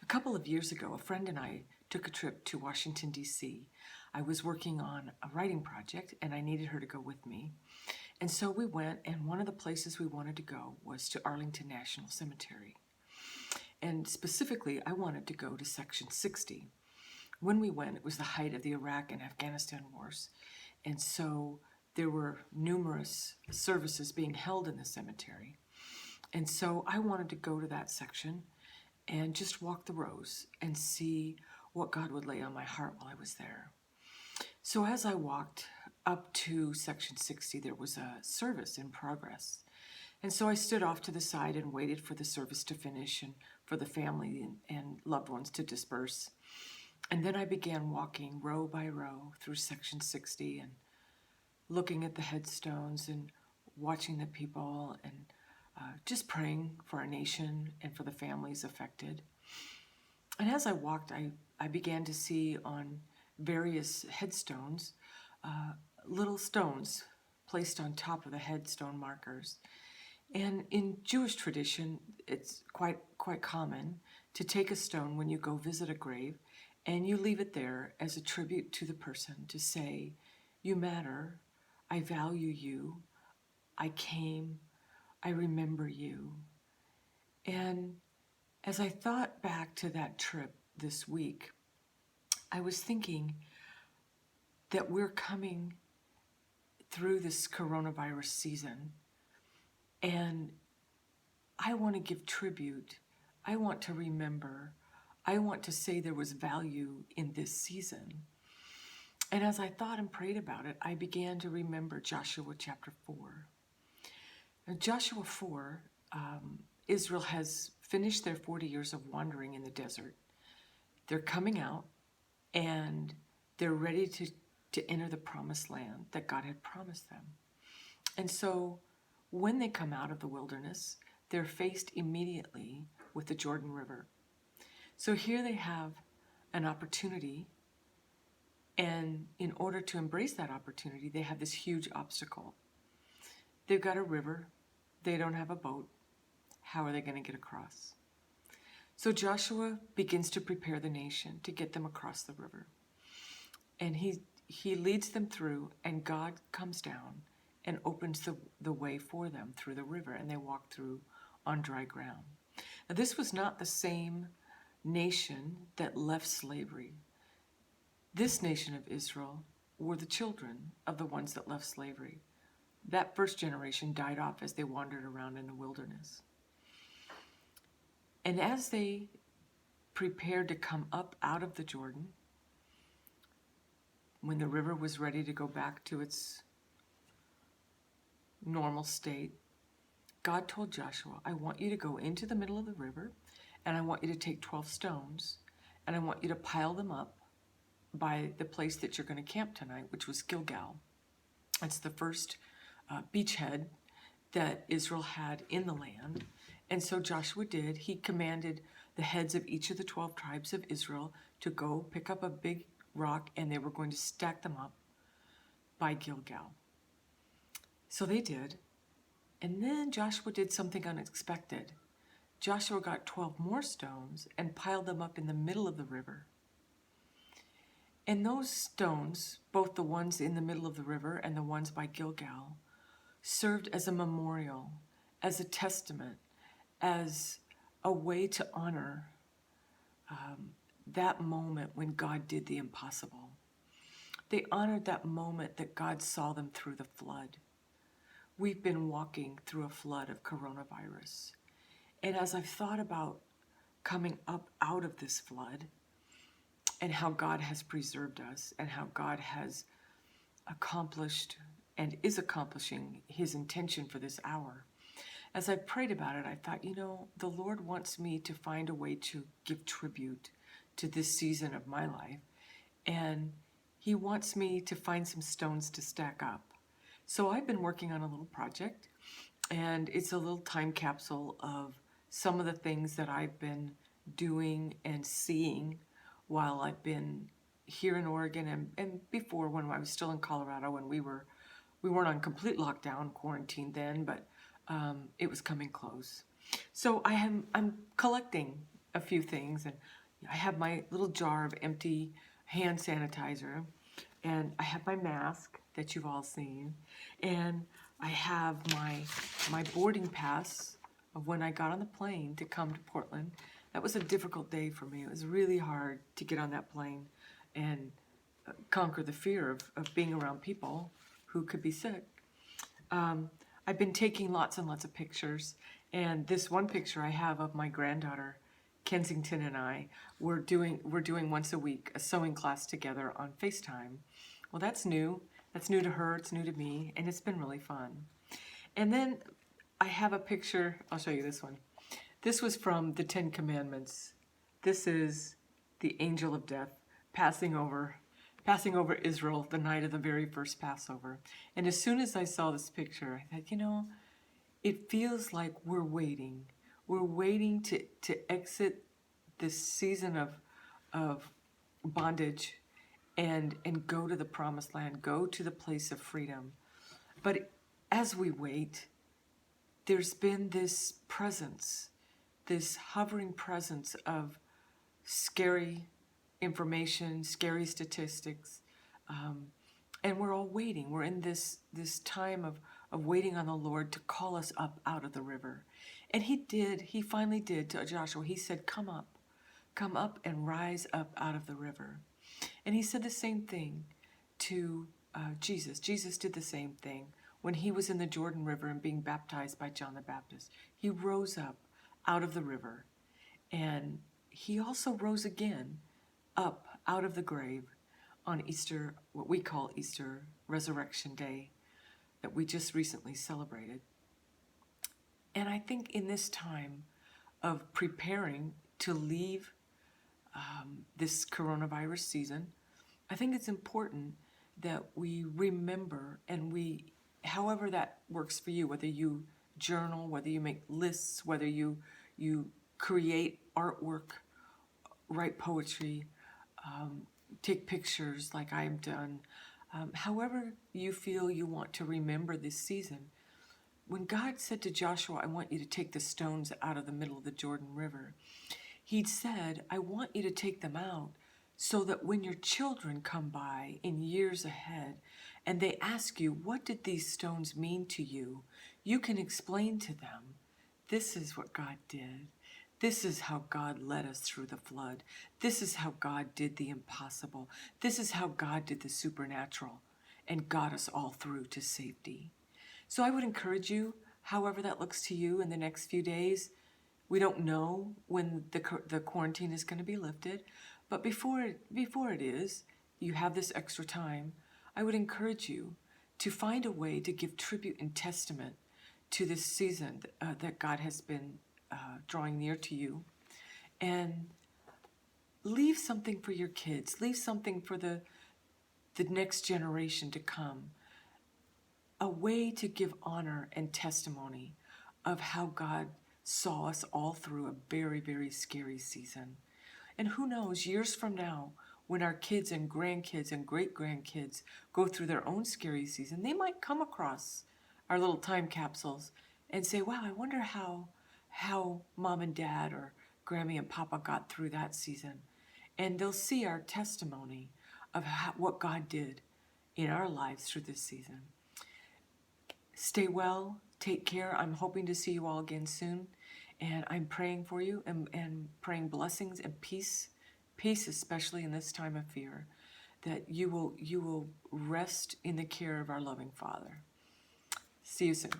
couple of years ago, a friend and I took a trip to Washington, D.C. I was working on a writing project and I needed her to go with me. And so we went, and one of the places we wanted to go was to Arlington National Cemetery. And specifically, I wanted to go to Section 60. When we went, it was the height of the Iraq and Afghanistan wars. And so there were numerous services being held in the cemetery. And so I wanted to go to that section and just walk the rows and see what God would lay on my heart while I was there. So as I walked up to Section 60, there was a service in progress. And so I stood off to the side and waited for the service to finish and for the family and loved ones to disperse. And then I began walking row by row through Section 60 and looking at the headstones and watching the people and just praying for our nation and for the families affected. And as I walked, I began to see on various headstones little stones placed on top of the headstone markers. And in Jewish tradition, it's quite common to take a stone when you go visit a grave and you leave it there as a tribute to the person to say, "You matter, I value you, I came, I remember you." And as I thought back to that trip this week, I was thinking that we're coming through this coronavirus season, and I want to give tribute. I want to remember. I want to say there was value in this season. And as I thought and prayed about it, I began to remember Joshua chapter 4. In Joshua 4, Israel has finished their 40 years of wandering in the desert. They're coming out and they're ready to enter the promised land that God had promised them. And so when they come out of the wilderness, they're faced immediately with the Jordan River. So here they have an opportunity, and in order to embrace that opportunity, they have this huge obstacle. They've got a river, they don't have a boat. How are they going to get across? So Joshua begins to prepare the nation to get them across the river. And he leads them through, and God comes down and opens the way for them through the river, and they walk through on dry ground. Now, this was not the same nation that left slavery. This nation of Israel were the children of the ones that left slavery. That first generation died off as they wandered around in the wilderness. And as they prepared to come up out of the Jordan, when the river was ready to go back to its normal state, God told Joshua, "I want you to go into the middle of the river, and I want you to take 12 stones, and I want you to pile them up by the place that you're going to camp tonight," which was Gilgal. It's the first beachhead that Israel had in the land. And so Joshua did. He commanded the heads of each of the 12 tribes of Israel to go pick up a big rock, and they were going to stack them up by Gilgal. So they did. And then Joshua did something unexpected. Joshua got 12 more stones and piled them up in the middle of the river. And those stones, both the ones in the middle of the river and the ones by Gilgal, served as a memorial, as a testament, as a way to honor that moment when God did the impossible. They honored that moment that God saw them through the flood. We've been walking through a flood of coronavirus. And as I've thought about coming up out of this flood and how God has preserved us and how God has accomplished and is accomplishing his intention for this hour, as I prayed about it, I thought, the Lord wants me to find a way to give tribute to this season of my life. And he wants me to find some stones to stack up. So I've been working on a little project, and it's a little time capsule of some of the things that I've been doing and seeing while I've been here in Oregon and before when I was still in Colorado, when we weren't on complete lockdown, quarantine then, but it was coming close. So I'm collecting a few things, and I have my little jar of empty hand sanitizer, and I have my mask that you've all seen, and I have my boarding pass of when I got on the plane to come to Portland. That was a difficult day for me. It was really hard to get on that plane and conquer the fear of being around people who could be sick. I've been taking lots and lots of pictures, and this one picture I have of my granddaughter, Kensington, and I, we're doing once a week a sewing class together on FaceTime. Well, that's new. That's new to her, it's new to me, and it's been really fun. And then I have a picture, I'll show you this one. This was from the Ten Commandments. This is the angel of death passing over Israel the night of the very first Passover. And as soon as I saw this picture, I thought, it feels like we're waiting. We're waiting to exit this season of bondage and go to the promised land, go to the place of freedom. But as we wait, there's been this presence, this hovering presence of scary information, scary statistics, and we're all waiting. We're in this time of waiting on the Lord to call us up out of the river. And he finally did to Joshua. He said, come up and rise up out of the river. And he said the same thing to Jesus. Jesus did the same thing when he was in the Jordan River and being baptized by John the Baptist. He rose up out of the river, and he also rose again up out of the grave on Easter, what we call Easter Resurrection Day, that we just recently celebrated. And I think in this time of preparing to leave this coronavirus season, I think it's important that we remember, and however that works for you, whether you journal, whether you make lists, whether you create artwork, write poetry, take pictures like I've done, however you feel you want to remember this season. When God said to Joshua, I want you to take the stones out of the middle of the Jordan River, He'd said, I want you to take them out so that when your children come by in years ahead and they ask you, what did these stones mean to you? You can explain to them, this is what God did. This is how God led us through the flood. This is how God did the impossible. This is how God did the supernatural and got us all through to safety. So I would encourage you, however that looks to you in the next few days. We don't know when the quarantine is going to be lifted, but before it is, you have this extra time. I would encourage you to find a way to give tribute and testament to this season that God has been drawing near to you, and leave something for your kids. Leave something for the next generation to come. A way to give honor and testimony of how God saw us all through a very, very scary season. And who knows, years from now, when our kids and grandkids and great-grandkids go through their own scary season, they might come across our little time capsules and say, wow, I wonder how mom and dad or Grammy and Papa got through that season. And they'll see our testimony of what God did in our lives through this season. Stay well, take care. I'm hoping to see you all again soon. And I'm praying for you and praying blessings and peace especially in this time of fear, that you will rest in the care of our loving Father. See you soon.